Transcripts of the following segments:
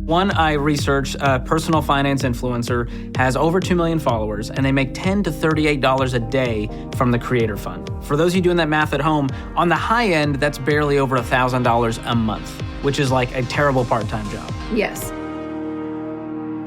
One I researched, a personal finance influencer, has over 2 million followers, and they make $10 to $38 a day from the Creator Fund. For those of you doing that math at home, on the high end, that's barely over $1,000 a month, which is like a terrible part-time job. Yes.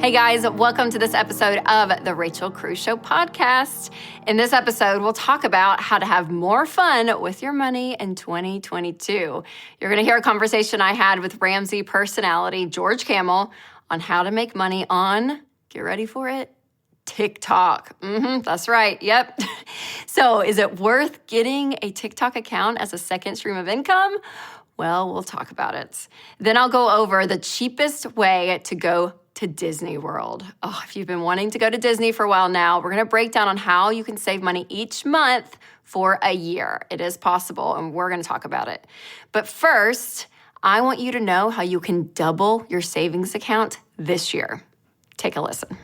Hey guys, welcome to this episode of the Rachel Cruz Show podcast. In this episode, we'll talk about how to have more fun with your money in 2022. You're going to hear a conversation I had with Ramsey personality George Kamel on how to make money on, get ready for it, TikTok. That's right. Yep. So is it worth getting a TikTok account as a second stream of income? Well, we'll talk about it. Then I'll go over the cheapest way to go to Disney World. Oh, if you've been wanting to go to Disney for a while now, we're going to break down on how you can save money each month for a year. It is possible, and we're going to talk about it. But first, I want you to know how you can double your savings account this year. Take a listen.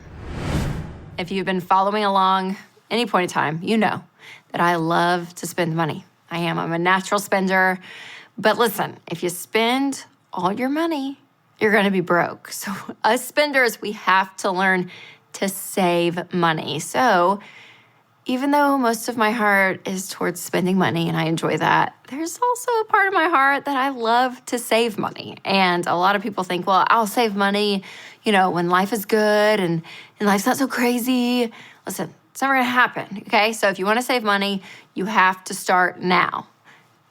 If you've been following along any point in time, you know that I love to spend money. I'm a natural spender. But listen, if you spend all your money, you're going to be broke. So us spenders, we have to learn to save money. So even though most of my heart is towards spending money and I enjoy that, there's also a part of my heart that I love to save money. And a lot of people think, well, I'll save money, when life is good and life's not so crazy. Listen, it's never going to happen, okay? So if you want to save money, you have to start now.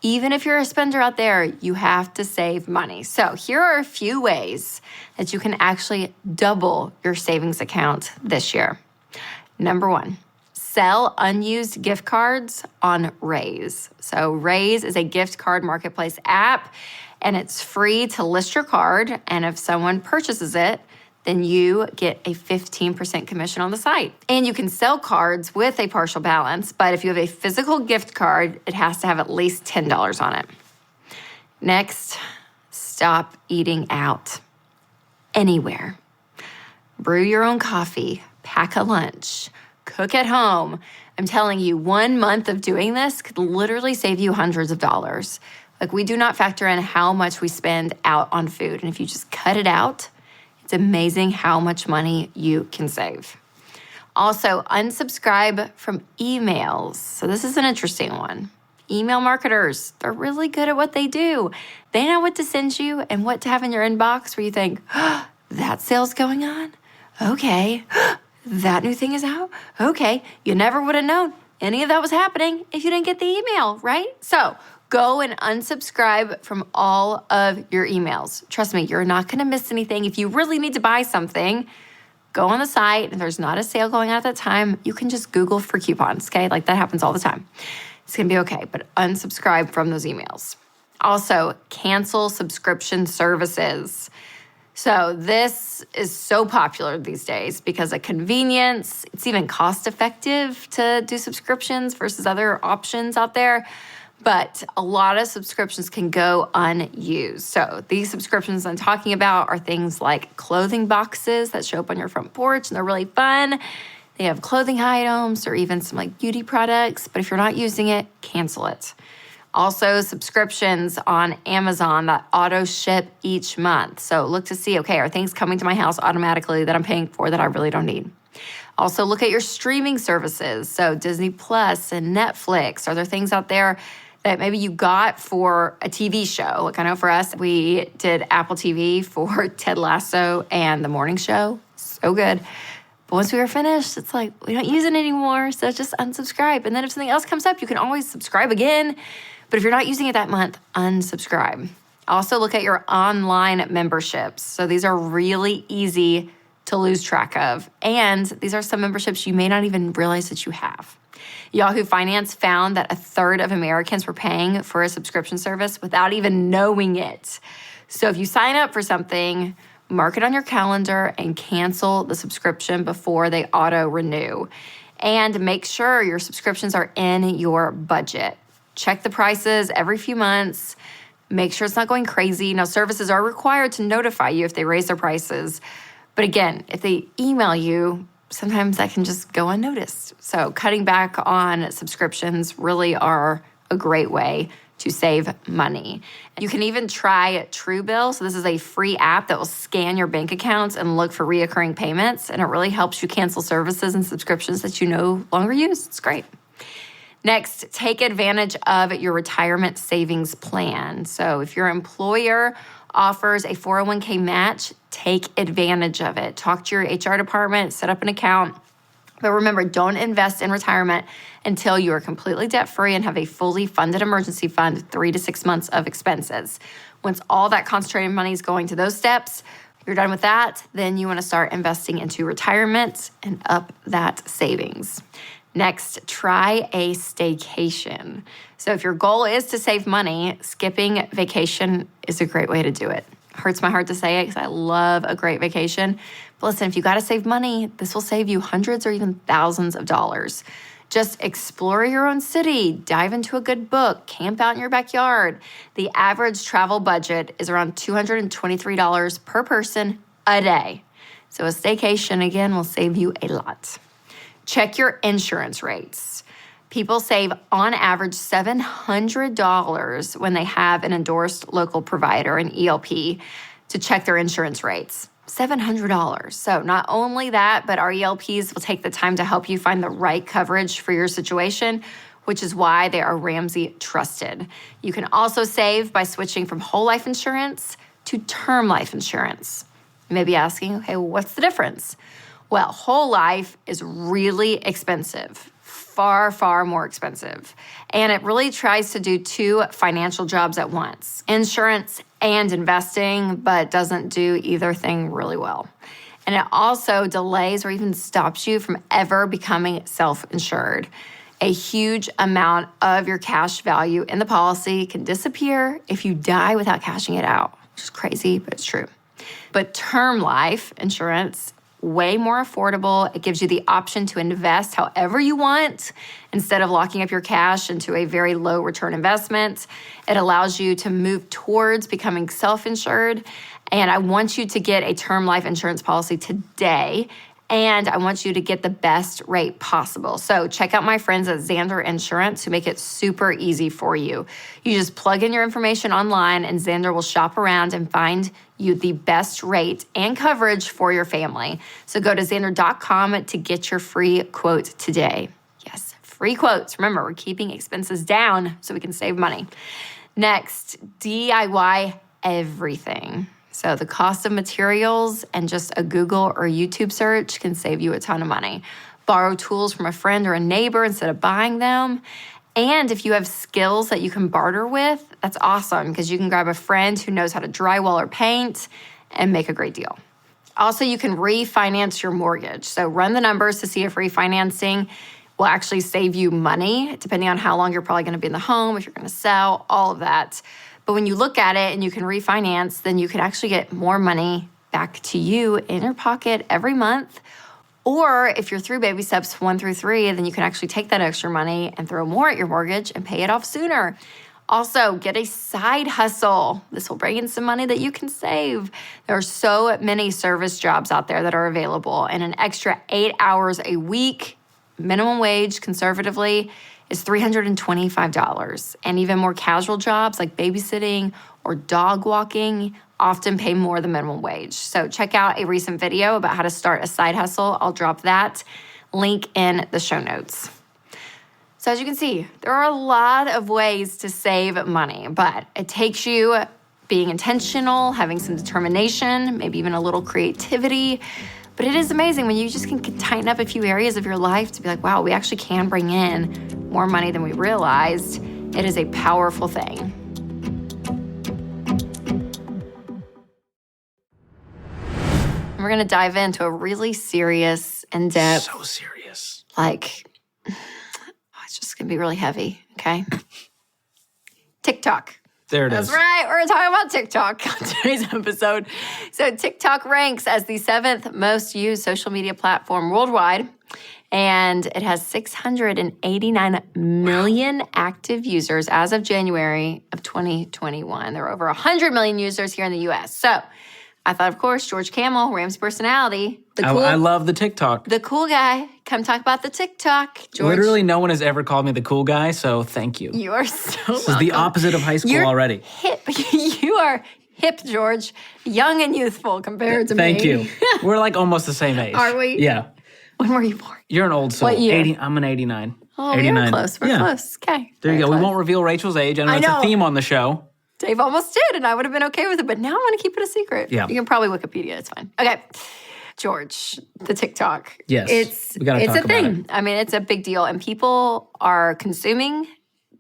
Even if you're a spender out there, you have to save money. So here are a few ways that you can actually double your savings account this year. Number one, sell unused gift cards on Raise. So Raise is a gift card marketplace app, and it's free to list your card. And if someone purchases it, then you get a 15% commission on the site. And you can sell cards with a partial balance, but if you have a physical gift card, it has to have at least $10 on it. Next, stop eating out anywhere. Brew your own coffee, pack a lunch, cook at home. I'm telling you, 1 month of doing this could literally save you hundreds of dollars. Like, we do not factor in how much we spend out on food. And if you just cut it out, it's amazing how much money you can save. Also, unsubscribe from emails. So this is an interesting one. Email marketers, they're really good at what they do. They know what to send you and what to have in your inbox where you think, oh, that sale's going on? Okay. That new thing is out? Okay. You never would have known any of that was happening if you didn't get the email, right? So go and unsubscribe from all of your emails. Trust me, you're not going to miss anything. If you really need to buy something, go on the site. If there's not a sale going on at that time, you can just Google for coupons, okay? Like, that happens all the time. It's going to be okay, but unsubscribe from those emails. Also, cancel subscription services. So this is so popular these days because of convenience. It's even cost-effective to do subscriptions versus other options out there. But a lot of subscriptions can go unused. So these subscriptions I'm talking about are things like clothing boxes that show up on your front porch, and they're really fun. They have clothing items or even some like beauty products. But if you're not using it, cancel it. Also, subscriptions on Amazon that auto ship each month. So look to see, okay, are things coming to my house automatically that I'm paying for that I really don't need? Also, look at your streaming services. So Disney Plus and Netflix. Are there things out there that maybe you got for a TV show? Like, I know for us, we did Apple TV for Ted Lasso and The Morning Show. So good. But once we were finished, it's like, we don't use it anymore, so just unsubscribe. And then if something else comes up, you can always subscribe again. But if you're not using it that month, unsubscribe. Also, look at your online memberships. So these are really easy to lose track of. And these are some memberships you may not even realize that you have. Yahoo Finance found that 1/3 of Americans were paying for a subscription service without even knowing it. So if you sign up for something, mark it on your calendar and cancel the subscription before they auto-renew. And make sure your subscriptions are in your budget. Check the prices every few months. Make sure it's not going crazy. Now, services are required to notify you if they raise their prices. But again, if they email you, sometimes that can just go unnoticed. So cutting back on subscriptions really are a great way to save money. You can even try Truebill. So this is a free app that will scan your bank accounts and look for reoccurring payments. And it really helps you cancel services and subscriptions that you no longer use. It's great. Next, take advantage of your retirement savings plan. So if your employer offers a 401k match, take advantage of it. Talk to your HR department, set up an account. But remember, don't invest in retirement until you are completely debt-free and have a fully funded emergency fund, 3 to 6 months of expenses. Once all that concentrated money is going to those steps, you're done with that, then you want to start investing into retirement and up that savings. Next, try a staycation. So if your goal is to save money, skipping vacation is a great way to do it. Hurts my heart to say it because I love a great vacation. But listen, if you got to save money, this will save you hundreds or even thousands of dollars. Just explore your own city, dive into a good book, camp out in your backyard. The average travel budget is around $223 per person a day. So a staycation, again, will save you a lot. Check your insurance rates. People save on average $700 when they have an endorsed local provider, an ELP, to check their insurance rates. $700. So not only that, but our ELPs will take the time to help you find the right coverage for your situation, which is why they are Ramsey trusted. You can also save by switching from whole life insurance to term life insurance. You may be asking, okay, what's the difference? Well, whole life is really expensive, far, far more expensive. And it really tries to do two financial jobs at once, insurance and investing, but doesn't do either thing really well. And it also delays or even stops you from ever becoming self-insured. A huge amount of your cash value in the policy can disappear if you die without cashing it out, which is crazy, but it's true. But term life insurance, way more affordable. It gives you the option to invest however you want instead of locking up your cash into a very low return investment. It allows you to move towards becoming self-insured. And I want you to get a term life insurance policy today. And I want you to get the best rate possible. So check out my friends at Zander Insurance who make it super easy for you. You just plug in your information online and Zander will shop around and find you the best rate and coverage for your family. So go to Zander.com to get your free quote today. Yes, free quotes. Remember, we're keeping expenses down so we can save money. Next, DIY everything. So the cost of materials and just a Google or YouTube search can save you a ton of money. Borrow tools from a friend or a neighbor instead of buying them. And if you have skills that you can barter with, that's awesome because you can grab a friend who knows how to drywall or paint and make a great deal. Also, you can refinance your mortgage. So run the numbers to see if refinancing will actually save you money, depending on how long you're probably going to be in the home, if you're going to sell, all of that. But when you look at it and you can refinance, then you can actually get more money back to you in your pocket every month. Or if you're through baby steps 1 through 3, then you can actually take that extra money and throw more at your mortgage and pay it off sooner. Also, get a side hustle. This will bring in some money that you can save. There are so many service jobs out there that are available, and an extra 8 hours a week, minimum wage conservatively, is $325. And even more casual jobs like babysitting or dog walking often pay more than minimum wage. So check out a recent video about how to start a side hustle. I'll drop that link in the show notes. So as you can see, there are a lot of ways to save money, but it takes you being intentional, having some determination, maybe even a little creativity. But it is amazing when you just can tighten up a few areas of your life to be like, wow, we actually can bring in more money than we realized. It is a powerful thing. We're going to dive into a really serious, in-depth. So serious. It's just going to be really heavy, okay? TikTok. There it That's is. right. We're talking about TikTok on today's episode. So TikTok ranks as the 7th most used social media platform worldwide. And it has 689 million active users as of January of 2021. There are over 100 million users here in the U.S. So I thought, of course, George Kamel, Ramsey personality, I love the TikTok. the cool guy, come talk about the TikTok. George, Literally, no one has ever called me the cool guy, so thank you. you are so This is the opposite of high school You're already. hip. You are hip, George. Young and youthful compared to me. Thank you. We're like almost the same age. Are we? Yeah. When were you born? You're an old soul. What year? 80, I'm an 89. Oh, 89. we're close. We're close. Okay. There you Very go. close. We won't reveal Rachel's age. I know I it's know. a theme on the show. Dave almost did, and I would have been okay with it, but now I want to keep it a secret. Yeah. You can probably Wikipedia. It's fine. Okay. George, the TikTok. Yes. We gotta it's talk a about thing. it. I mean, it's a big deal, and people are consuming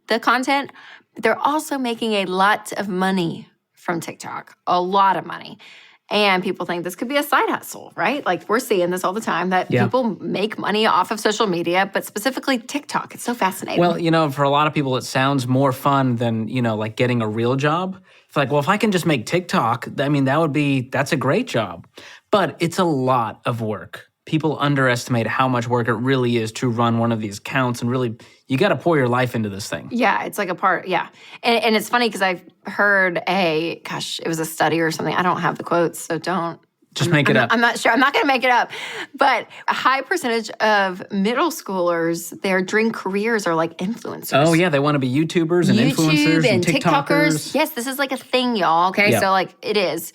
the content, but they're also making a lot of money from TikTok, a lot of money. And people think this could be a side hustle, right? Like we're seeing this all the time that Yeah. people make money off of social media, but specifically TikTok. It's so fascinating. Well, for a lot of people, it sounds more fun than, like getting a real job. It's like, well, if I can just make TikTok, that's a great job. But it's a lot of work. People underestimate how much work it really is to run one of these accounts, and really, you got to pour your life into this thing. Yeah, it's like a part. Yeah. And it's funny because I've heard it was a study or something. I don't have the quotes, so don't. Just make it up. I'm not sure. I'm not going to make it up. But a high percentage of middle schoolers, their dream careers are like influencers. Oh, yeah. They want to be YouTubers and influencers and TikTokers. Yes, this is like a thing, y'all. Okay. Yeah. So, like, it is.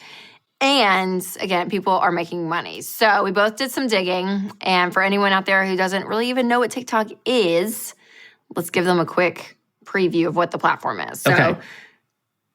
And again, people are making money. So we both did some digging. And for anyone out there who doesn't really even know what TikTok is, let's give them a quick preview of what the platform is. So, Okay.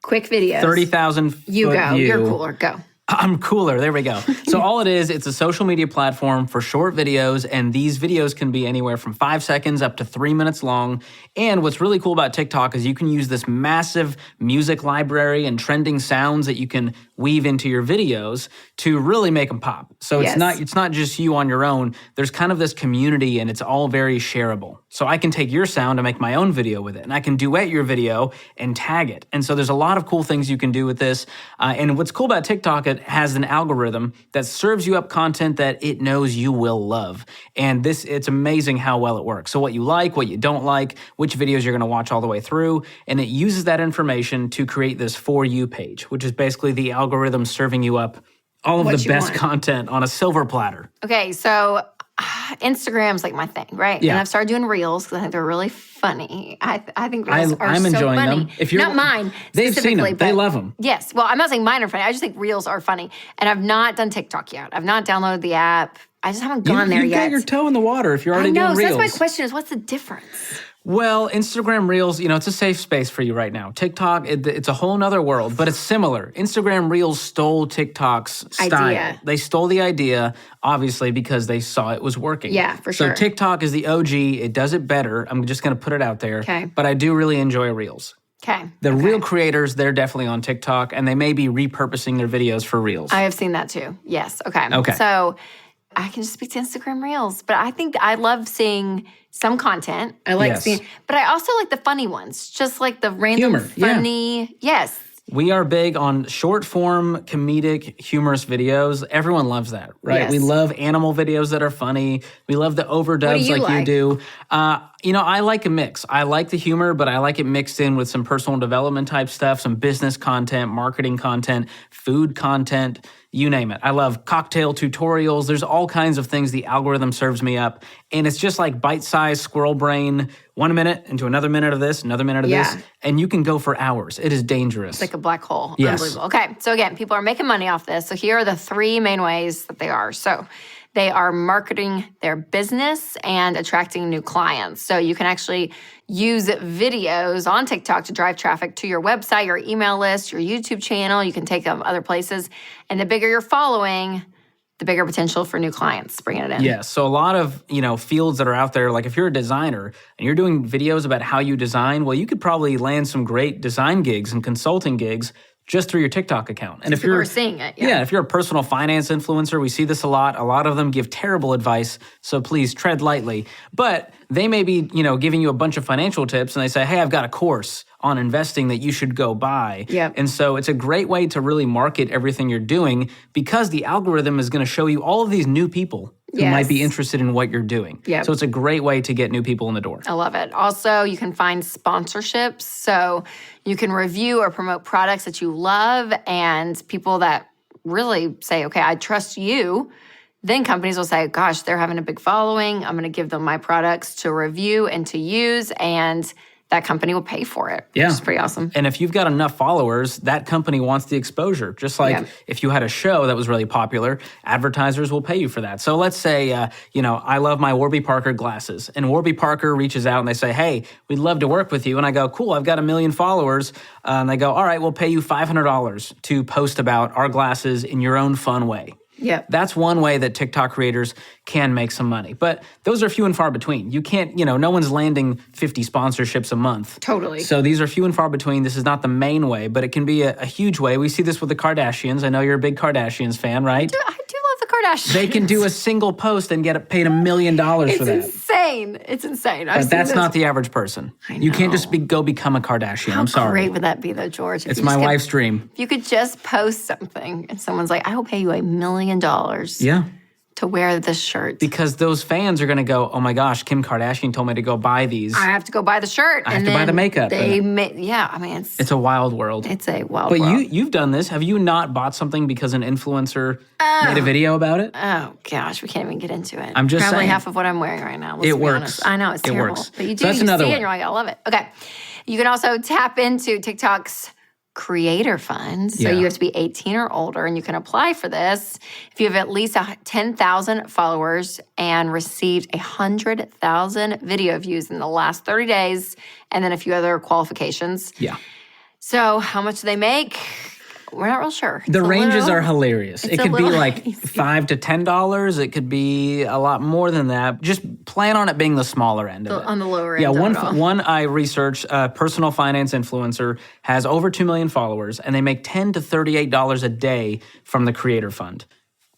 quick videos. 30,000 You foot go. view. You're cooler. Go. I'm cooler. There we go. So all it is, it's a social media platform for short videos, and these videos can be anywhere from 5 seconds up to 3 minutes long. And what's really cool about TikTok is you can use this massive music library and trending sounds that you can weave into your videos to really make them pop. So Yes. it's not just you on your own. There's kind of this community, and it's all very shareable. So I can take your sound and make my own video with it, and I can duet your video and tag it. And so there's a lot of cool things you can do with this. And what's cool about TikTok, it has an algorithm that serves you up content that it knows you will love. And it's amazing how well it works. So what you like, what you don't like, which videos you're going to watch all the way through, and it uses that information to create this For You page, which is basically the algorithm serving you up all of What the you best want. content on a silver platter. Okay, so Instagram's like my thing, right? Yeah. And I've started doing reels because I think they're really funny. I think reels are I'm so enjoying funny. them. If you're Not mine they've seen specifically, them. They but- love them. Yes. Well, I'm not saying mine are funny. I just think reels are funny. And I've not done TikTok yet. I've not downloaded the app. I just haven't gone there You've yet. got your toe in the water if you're I already know. doing So reels. that's my question: is what's the difference? Well, Instagram Reels, it's a safe space for you right now. TikTok, it's a whole nother world, but it's similar. Instagram Reels stole TikTok's style. Idea. They stole the idea, obviously, because they saw it was working. Yeah, for sure. So TikTok is the OG. It does it better. I'm just going to put it out there. Okay. But I do really enjoy Reels. Okay. The real creators, they're definitely on TikTok, and they may be repurposing their videos for Reels. I have seen that too. Yes. Okay. Okay. So I can just speak to Instagram Reels, but I think I love seeing some content. I like Yes. seeing, but I also like the funny ones, just like the random Humor, yeah. funny. Yes. We are big on short form, comedic, humorous videos. Everyone loves that, right? Yes. We love animal videos that are funny. We love the overdubs you like like? you do. I like a mix. I like the humor, but I like it mixed in with some personal development type stuff, some business content, marketing content, food content, you name it. I love cocktail tutorials. There's all kinds of things the algorithm serves me up. And it's just like bite-sized squirrel brain, 1 minute into another minute of this, another minute of Yeah. this. And you can go for hours. It is dangerous. Like a black hole. Yes. Unbelievable. Okay. So again, people are making money off this. So here are the three main ways that they are. So they are marketing their business and attracting new clients. So you can actually use videos on TikTok to drive traffic to your website, your email list, your YouTube channel. You can take them other places. And the bigger your following, the bigger potential for new clients bringing it in. Yes. So a lot of, fields that are out there, like if you're a designer and you're doing videos about how you design, well, you could probably land some great design gigs and consulting gigs just through your TikTok account. And if People you're are seeing it. yeah, if you're a personal finance influencer, we see this a lot. A lot of them give terrible advice, so please tread lightly. But they may be, giving you a bunch of financial tips, and they say, "Hey, I've got a course on investing that you should go buy." Yep. And so it's a great way to really market everything you're doing because the algorithm is going to show you all of these new people who might be Yes. interested in what you're doing. Yep. So it's a great way to get new people in the door. I love it. Also, you can find sponsorships. So you can review or promote products that you love and people that really say, okay, I trust you. then companies will say, gosh, they're having a big following. I'm going to give them my products to review and to use, and that company will pay for it, Yeah. which is pretty awesome. And if you've got enough followers, that company wants the exposure. Just like if you had a show that was really popular, advertisers will pay you for that. So let's say, I love my Warby Parker glasses, and Warby Parker reaches out and they say, hey, we'd love to work with you. And I go, cool, I've got 1 million followers. And they go, all right, we'll pay you $500 to post about our glasses in your own fun way. Yeah. That's one way that TikTok creators can make some money. But those are few and far between. You can't, no one's landing 50 sponsorships a month. Totally. So these are few and far between. This is not the main way, but it can be a huge way. We see this with the Kardashians. I know you're a big Kardashians fan, right? I do love the Kardashians. They can do a single post and get paid $1 million for that. Insane. It's insane. But that's not the average person. You can't just go become a Kardashian. I'm sorry. How great would that be, though, George? It's my wife's dream. If you could just post something and someone's like, I will pay you $1 million Yeah. to wear this shirt. Because those fans are going to go, oh my gosh, Kim Kardashian told me to go buy these. I have to go buy the shirt. I have to buy the makeup. It's a wild world. It's a wild But world. you've done this. Have you not bought something because an influencer made a video about it? Oh gosh, we can't even get into it. I'm just Probably saying. half of what I'm wearing right now. It Let's be works. honest. I know it's It terrible, works. but you do. So that's you another see it way. and you're like, I love it. Okay, you can also tap into TikTok's creator funds. So Yeah. you have to be 18 or older, and you can apply for this if you have at least 10,000 followers and received 100,000 video views in the last 30 days, and then a few other qualifications. Yeah. So how much do they make? We're not real sure. The ranges are hilarious. It a could be little like $5 to $10. It could be a lot more than that. Just plan on it being the smaller end of it. on the lower end. Yeah, of it all. one I researched, a personal finance influencer, has over 2 million followers, and they make $10 to $38 a day from the Creator Fund.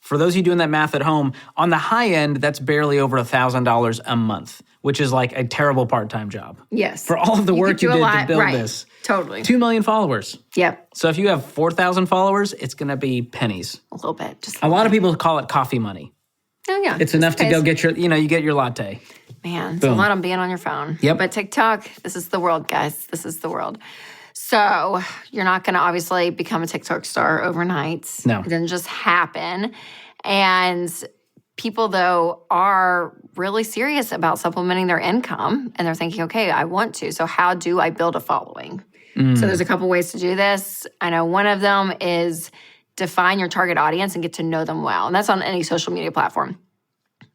For those of you doing that math at home, on the high end, that's barely over $1,000 a month, which is like a terrible part-time job. Yes. For all of the work you did to build this. Totally. 2 million followers. Yep. So if you have 4,000 followers, it's going to be pennies. A little bit. Just A lot of people call it coffee money. Oh, yeah. It's enough to go get you get your latte. Man, it's a lot on being on your phone. Yep. But TikTok, this is the world, guys. This is the world. So you're not going to obviously become a TikTok star overnight. No. It didn't just happen. And people, though, are really serious about supplementing their income. And they're thinking, okay, I want to. So how do I build a following? So there's a couple ways to do this. I know one of them is define your target audience and get to know them well. And that's on any social media platform.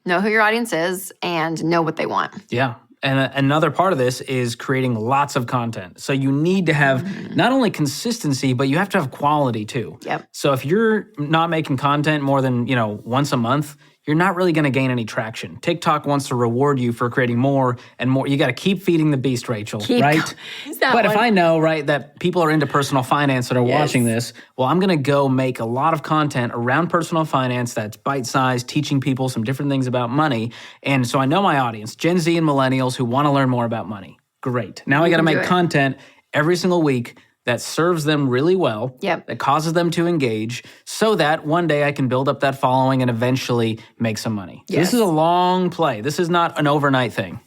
Know who your audience is and know what they want. Yeah. And another part of this is creating lots of content. So you need to have not only consistency, but you have to have quality too. Yep. So if you're not making content more than, once a month, you're not really going to gain any traction. TikTok wants to reward you for creating more and more. You got to keep feeding the beast, Rachel, right? But if I know, right, that people are into personal finance that are watching this, well, I'm going to go make a lot of content around personal finance that's bite-sized, teaching people some different things about money. And so I know my audience, Gen Z and millennials who want to learn more about money. Great. Now I got to make content every single week that serves them really well, that causes them to engage, so that one day I can build up that following and eventually make some money. So this is a long play. This is not an overnight thing.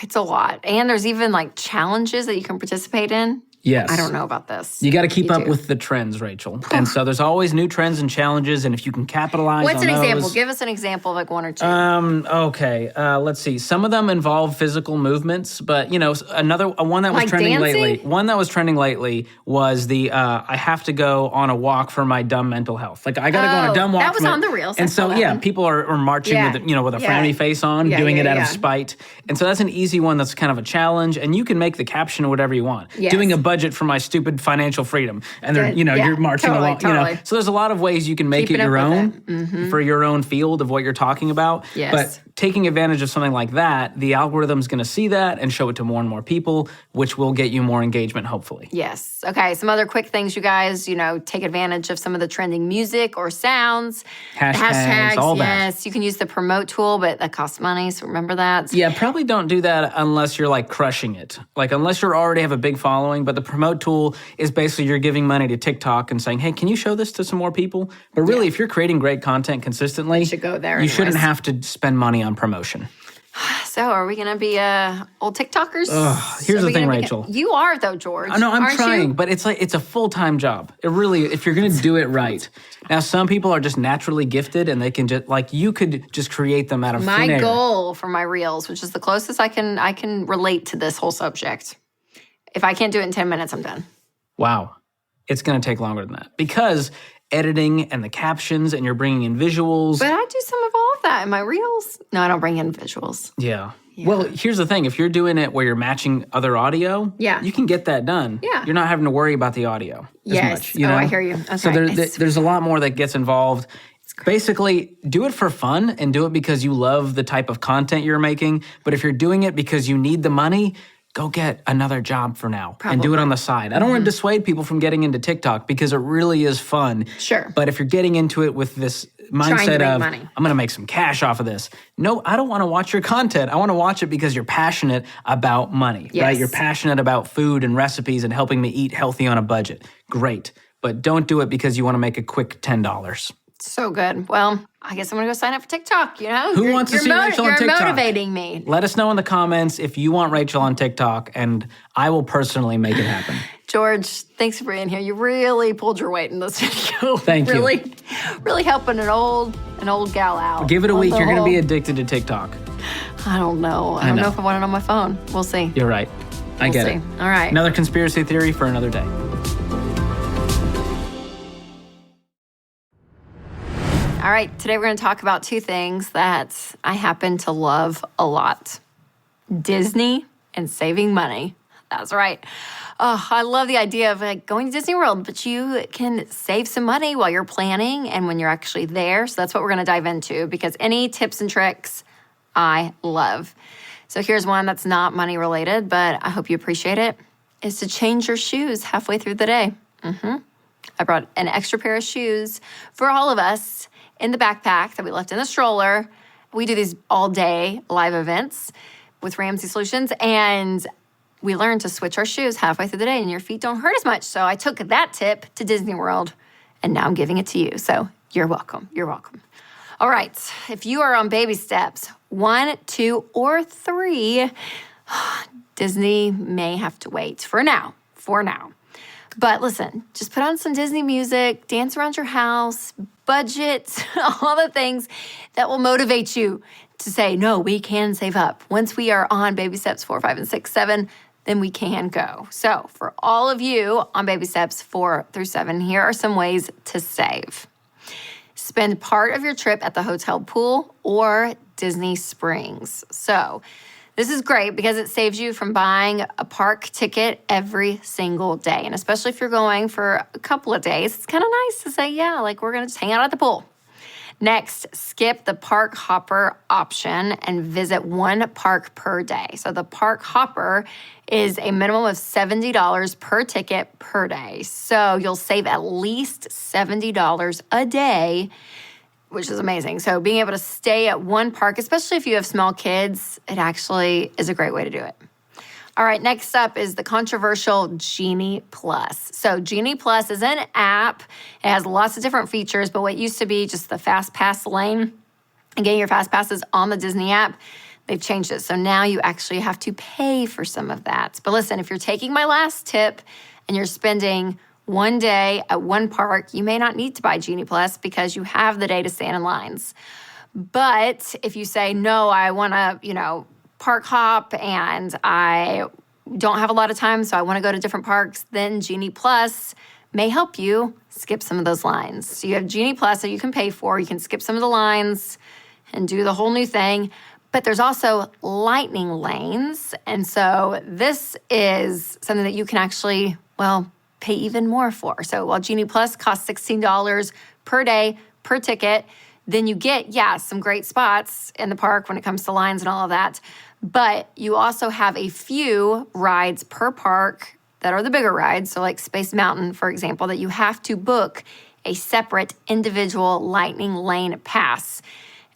It's a lot. And there's even like challenges that you can participate in. Yes. I don't know about this. You got to keep up with the trends, Rachel. And so there's always new trends and challenges, and if you can capitalize What's on an those. example? Give us an example of like one or two. Okay. Let's see. Some of them involve physical movements, but one that was Like trending dancing? lately. One that was trending lately was the I have to go on a walk for my dumb mental health. Like I got to go on a dumb walk. that was on the Reels. I And saw so that one. people are marching with a frowny face on, doing it out of spite. And so that's an easy one that's kind of a challenge, and you can make the caption whatever you want. Yes. Doing a budget for my stupid financial freedom, and they're Good. you're marching along. Totally. So there's a lot of ways you can make Keeping it your up own with for your own field of what you're talking about. Yes. But taking advantage of something like that, the algorithm's going to see that and show it to more and more people, which will get you more engagement, hopefully. Yes. Okay. Some other quick things, you guys, take advantage of some of the trending music or sounds. Hashtags, all that. Yes. You can use the promote tool, but that costs money. So remember that. Yeah, probably don't do that unless you're like crushing it. Like unless you already have a big following, but the promote tool is basically you're giving money to TikTok and saying, hey, can you show this to some more people? But really, if you're creating great content consistently, should go there you shouldn't anyways. have to spend money on promotion. So are we going to be old TikTokers? Here's the thing, Rachel. You are, though, George. I know, I'm Aren't trying, you? but it's a full-time job. It really, if you're going to do it right. Now, some people are just naturally gifted and they can just, you could just create them out of My thin air. goal for my reels, which is the closest I can relate to this whole subject. If I can't do it in 10 minutes, I'm done. Wow. It's going to take longer than that because editing and the captions and you're bringing in visuals. But I do some of all of that in my reels. No, I don't bring in visuals. Yeah. Well, here's the thing. If you're doing it where you're matching other audio, Yeah. you can get that done. Yeah. You're not having to worry about the audio as much. You know? I hear you. Okay. So there's a lot more that gets involved. Basically, do it for fun and do it because you love the type of content you're making. But if you're doing it because you need the money, go get another job for now and do it on the side. I don't want to dissuade people from getting into TikTok because it really is fun. Sure. But if you're getting into it with this mindset of, money. I'm going to make some cash off of this. No, I don't want to watch your content. I want to watch it because you're passionate about money, right? Yes. You're passionate about food and recipes and helping me eat healthy on a budget. Great. But don't do it because you want to make a quick $10. So good. Well, I guess I'm going to go sign up for TikTok, you know? Who wants to see Rachel on TikTok? You're motivating me. Let us know in the comments if you want Rachel on TikTok, and I will personally make it happen. George, thanks for being here. You really pulled your weight in this video. Thank you. Really helping an old gal out. Give it a week. You're going to be addicted to TikTok. I don't know. I don't know if I want it on my phone. We'll see. You're right. I get it. All right. Another conspiracy theory for another day. All right, today we're going to talk about two things that I happen to love a lot. Disney and saving money. That's right. Oh, I love the idea of going to Disney World, but you can save some money while you're planning and when you're actually there. So that's what we're going to dive into because any tips and tricks I love. So here's one that's not money related, but I hope you appreciate it, is to change your shoes halfway through the day. I brought an extra pair of shoes for all of us in the backpack that we left in the stroller. We do these all-day live events with Ramsey Solutions, and we learned to switch our shoes halfway through the day, and your feet don't hurt as much. So I took that tip to Disney World, and now I'm giving it to you. So you're welcome. You're welcome. All right. If you are on baby steps 1, 2, or 3, Disney may have to wait for now. But listen, just put on some Disney music, dance around your house, budget, all the things that will motivate you to say, no, we can save up. Once we are on baby steps 4, 5, and 6, 7, then we can go. So for all of you on baby steps 4 through 7, here are some ways to save. Spend part of your trip at the hotel pool or Disney Springs. So this is great because it saves you from buying a park ticket every single day. And especially if you're going for a couple of days, it's kind of nice to say, yeah, we're going to just hang out at the pool. Next, skip the park hopper option and visit one park per day. So the park hopper is a minimum of $70 per ticket per day. So you'll save at least $70 a day, which is amazing. So being able to stay at one park, especially if you have small kids, it actually is a great way to do it. All right, next up is the controversial Genie Plus. So Genie Plus is an app. It has lots of different features, but what used to be just the Fast Pass lane and getting your Fast Passes on the Disney app, they've changed it. So now you actually have to pay for some of that. But listen, if you're taking my last tip and you're spending one day at one park, you may not need to buy Genie Plus because you have the day to stand in lines. But if you say, no, I want to, park hop and I don't have a lot of time, so I want to go to different parks, then Genie Plus may help you skip some of those lines. So you have Genie Plus that you can pay for. You can skip some of the lines and do the whole new thing. But there's also lightning lanes. And so this is something that you can actually, pay even more for. So while Genie Plus costs $16 per day per ticket, then you get, some great spots in the park when it comes to lines and all of that. But you also have a few rides per park that are the bigger rides. So like Space Mountain, for example, that you have to book a separate individual lightning lane pass.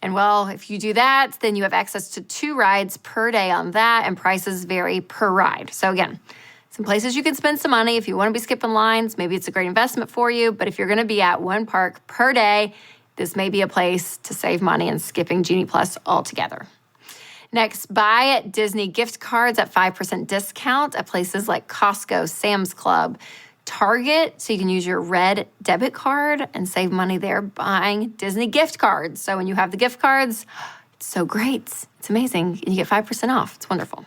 And if you do that, then you have access to 2 rides per day on that, and prices vary per ride. So again, some places you can spend some money. If you want to be skipping lines, maybe it's a great investment for you. But if you're going to be at one park per day, this may be a place to save money and skipping Genie Plus altogether. Next, buy Disney gift cards at 5% discount at places like Costco, Sam's Club, Target, so you can use your red debit card and save money there buying Disney gift cards. So when you have the gift cards, it's so great. It's amazing. You get 5% off. It's wonderful.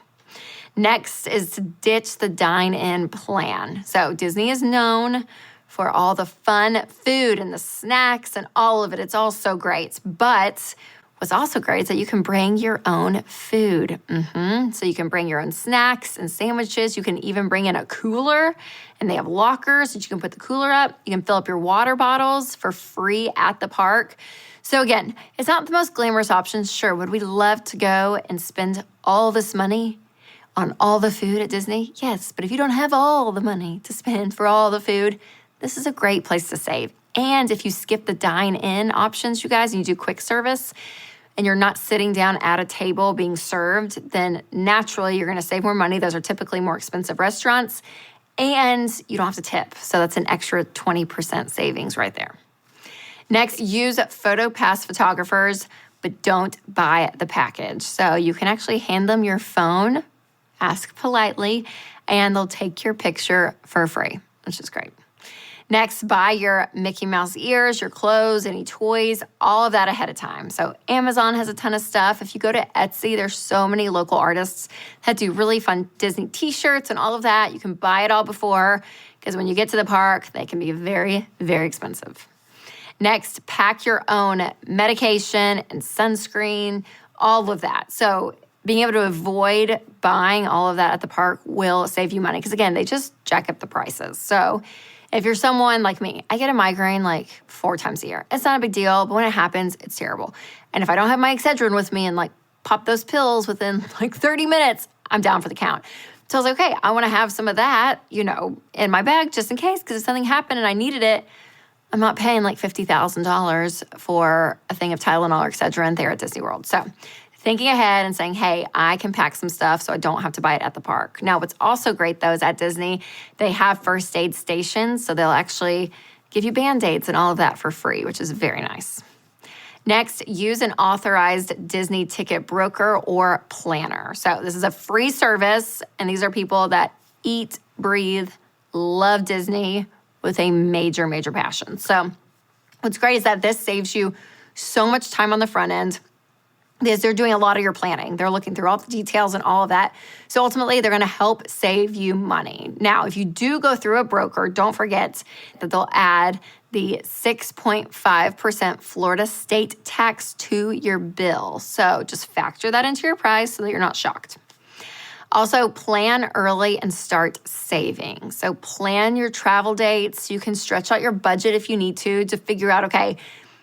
Next is to ditch the dine-in plan. So Disney is known for all the fun food and the snacks and all of it. It's all so great. But what's also great is that you can bring your own food. So you can bring your own snacks and sandwiches. You can even bring in a cooler, and they have lockers that you can put the cooler up. You can fill up your water bottles for free at the park. So again, it's not the most glamorous option. Sure, would we love to go and spend all this money on all the food at Disney? Yes, but if you don't have all the money to spend for all the food, this is a great place to save. And if you skip the dine-in options, you guys, and you do quick service, and you're not sitting down at a table being served, then naturally you're gonna save more money. Those are typically more expensive restaurants, and you don't have to tip. So that's an extra 20% savings right there. Next, use PhotoPass photographers, but don't buy the package. So you can actually hand them your phone, ask politely, and they'll take your picture for free, which is great. Next, buy your Mickey Mouse ears, your clothes, any toys, all of that ahead of time. So Amazon has a ton of stuff. If you go to Etsy, there's so many local artists that do really fun Disney t-shirts and all of that. You can buy it all before, because when you get to the park, they can be very, very expensive. Next, pack your own medication and sunscreen, all of that. So being able to avoid buying all of that at the park will save you money, because again, they just jack up the prices. So if you're someone like me, I get a migraine like 4 times a year. It's not a big deal, but when it happens, it's terrible. And if I don't have my Excedrin with me and like pop those pills within like 30 minutes, I'm down for the count. So I was like, okay, I want to have some of that, in my bag just in case, because if something happened and I needed it, I'm not paying like $50,000 for a thing of Tylenol or Excedrin there at Disney World. So thinking ahead and saying, hey, I can pack some stuff so I don't have to buy it at the park. Now, what's also great, though, is at Disney, they have first aid stations, so they'll actually give you Band-Aids and all of that for free, which is very nice. Next, use an authorized Disney ticket broker or planner. So this is a free service, and these are people that eat, breathe, love Disney with a major, major passion. So what's great is that this saves you so much time on the front end, because they're doing a lot of your planning. They're looking through all the details and all of that. So ultimately, they're gonna help save you money. Now, if you do go through a broker, don't forget that they'll add the 6.5% Florida state tax to your bill. So just factor that into your price so that you're not shocked. Also, plan early and start saving. So plan your travel dates. You can stretch out your budget if you need to figure out, okay,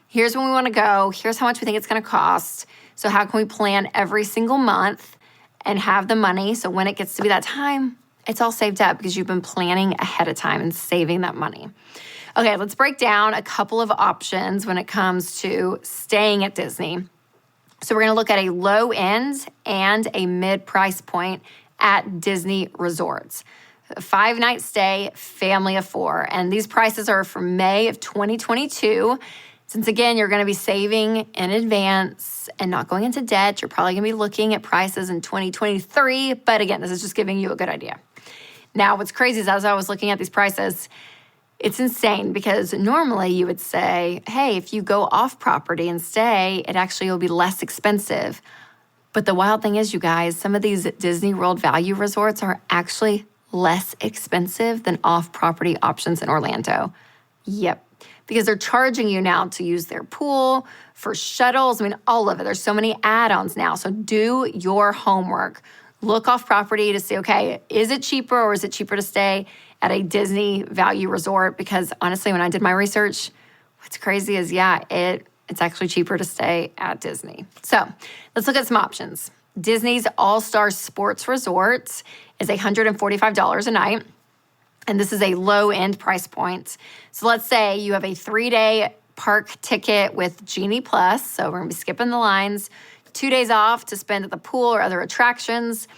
here's when we wanna go, here's how much we think it's gonna cost. So how can we plan every single month and have the money so when it gets to be that time, it's all saved up because you've been planning ahead of time and saving that money. Okay, let's break down a couple of options when it comes to staying at Disney. So we're gonna look at a low end and a mid-price point at Disney resorts. A 5-night stay, family of 4. And these prices are for May of 2022. Since again, you're gonna be saving in advance and not going into debt, you're probably gonna be looking at prices in 2023. But again, this is just giving you a good idea. Now, what's crazy is as I was looking at these prices, it's insane because normally you would say, hey, if you go off property and stay, it actually will be less expensive. But the wild thing is, you guys, some of these Disney World value resorts are actually less expensive than off-property options in Orlando. Yep. Because they're charging you now to use their pool, for shuttles, all of it. There's so many add-ons now. So do your homework. Look off property to see, okay, is it cheaper or is it cheaper to stay at a Disney value resort? Because honestly, when I did my research, what's crazy is, it's actually cheaper to stay at Disney. So let's look at some options. Disney's All-Star Sports Resort is $145 a night. And this is a low-end price point. So let's say you have a 3-day park ticket with Genie Plus. So we're gonna be skipping the lines. 2 days off to spend at the pool or other attractions.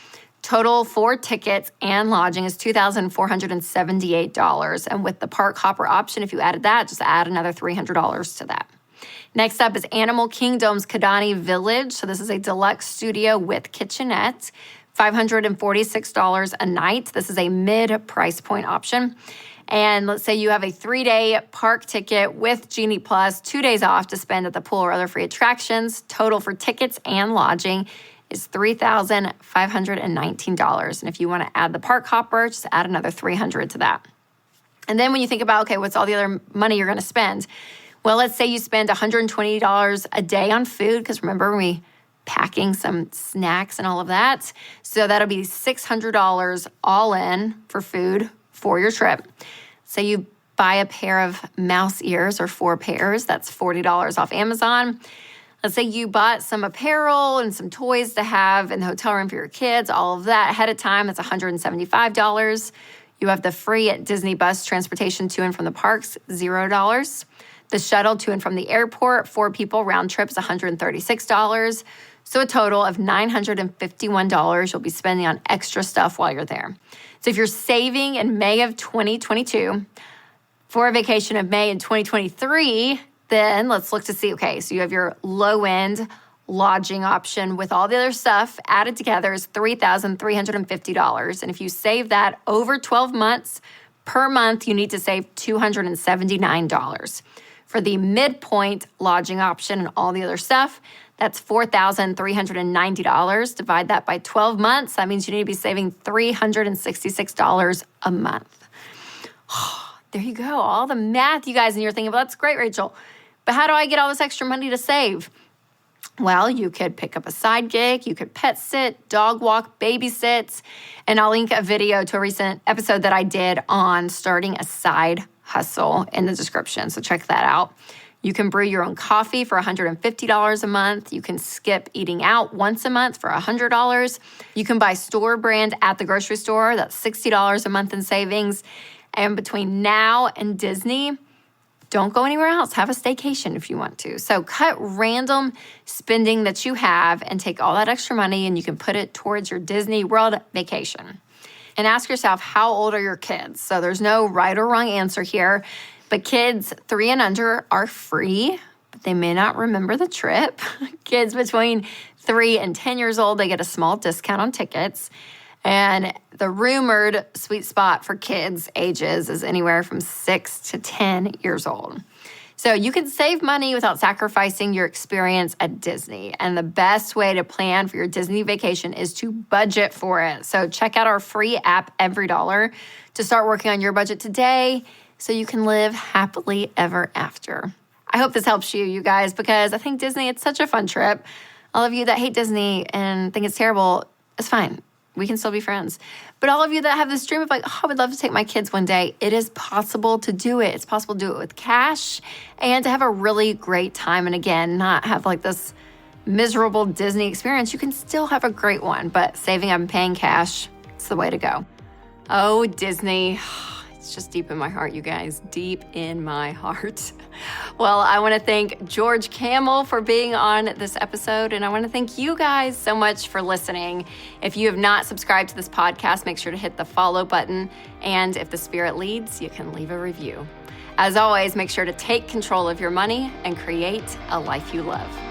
Total for tickets and lodging is $2,478. And with the park hopper option, if you added that, just add another $300 to that. Next up is Animal Kingdom's Kidani Village. So this is a deluxe studio with kitchenette, $546 a night. This is a mid-price point option. And let's say you have a 3-day park ticket with Genie Plus, 2 days off to spend at the pool or other free attractions. Total for tickets and lodging is $3,519. And if you want to add the park hopper, just add another $300 to that. And then when you think about, okay, what's all the other money you're going to spend? Well, let's say you spend $120 a day on food, because remember, we packing some snacks and all of that. So that'll be $600 all in for food for your trip. Say you buy a pair of mouse ears or 4 pairs, that's $40 off Amazon. Let's say you bought some apparel and some toys to have in the hotel room for your kids, all of that ahead of time, that's $175. You have the free Disney bus transportation to and from the parks, $0. The shuttle to and from the airport, 4 people round trip is $136. So a total of $951 you'll be spending on extra stuff while you're there. So if you're saving in May of 2022 for a vacation of May in 2023, then let's look to see, okay, so you have your low-end lodging option with all the other stuff added together is $3,350. And if you save that over 12 months, per month, you need to save $279. For the midpoint lodging option and all the other stuff, that's $4,390. Divide that by 12 months. That means you need to be saving $366 a month. There you go. All the math, you guys, and you're thinking, well, that's great, Rachel. But how do I get all this extra money to save? Well, you could pick up a side gig. You could pet sit, dog walk, babysit. And I'll link a video to a recent episode that I did on starting a side hustle in the description. So check that out. You can brew your own coffee for $150 a month. You can skip eating out once a month for $100. You can buy store brand at the grocery store. That's $60 a month in savings. And between now and Disney, don't go anywhere else. Have a staycation if you want to. So cut random spending that you have and take all that extra money and you can put it towards your Disney World vacation. And ask yourself, how old are your kids? So there's no right or wrong answer here. But kids 3 and under are free, but they may not remember the trip. Kids between 3 and 10 years old, they get a small discount on tickets. And the rumored sweet spot for kids' ages is anywhere from 6 to 10 years old. So you can save money without sacrificing your experience at Disney. And the best way to plan for your Disney vacation is to budget for it. So check out our free app, EveryDollar, to start working on your budget today, so you can live happily ever after. I hope this helps you guys, because I think Disney, it's such a fun trip. All of you that hate Disney and think it's terrible, it's fine. We can still be friends. But all of you that have this dream of like, oh, I would love to take my kids one day, it is possible to do it. It's possible to do it with cash and to have a really great time. And again, not have like this miserable Disney experience. You can still have a great one, but saving up and paying cash, it's the way to go. Oh, Disney. It's just deep in my heart, you guys, deep in my heart. Well, I want to thank George Kamel for being on this episode, and I want to thank you guys so much for listening. If you have not subscribed to this podcast, make sure to hit the follow button, and if the Spirit leads, you can leave a review. As always, make sure to take control of your money and create a life you love.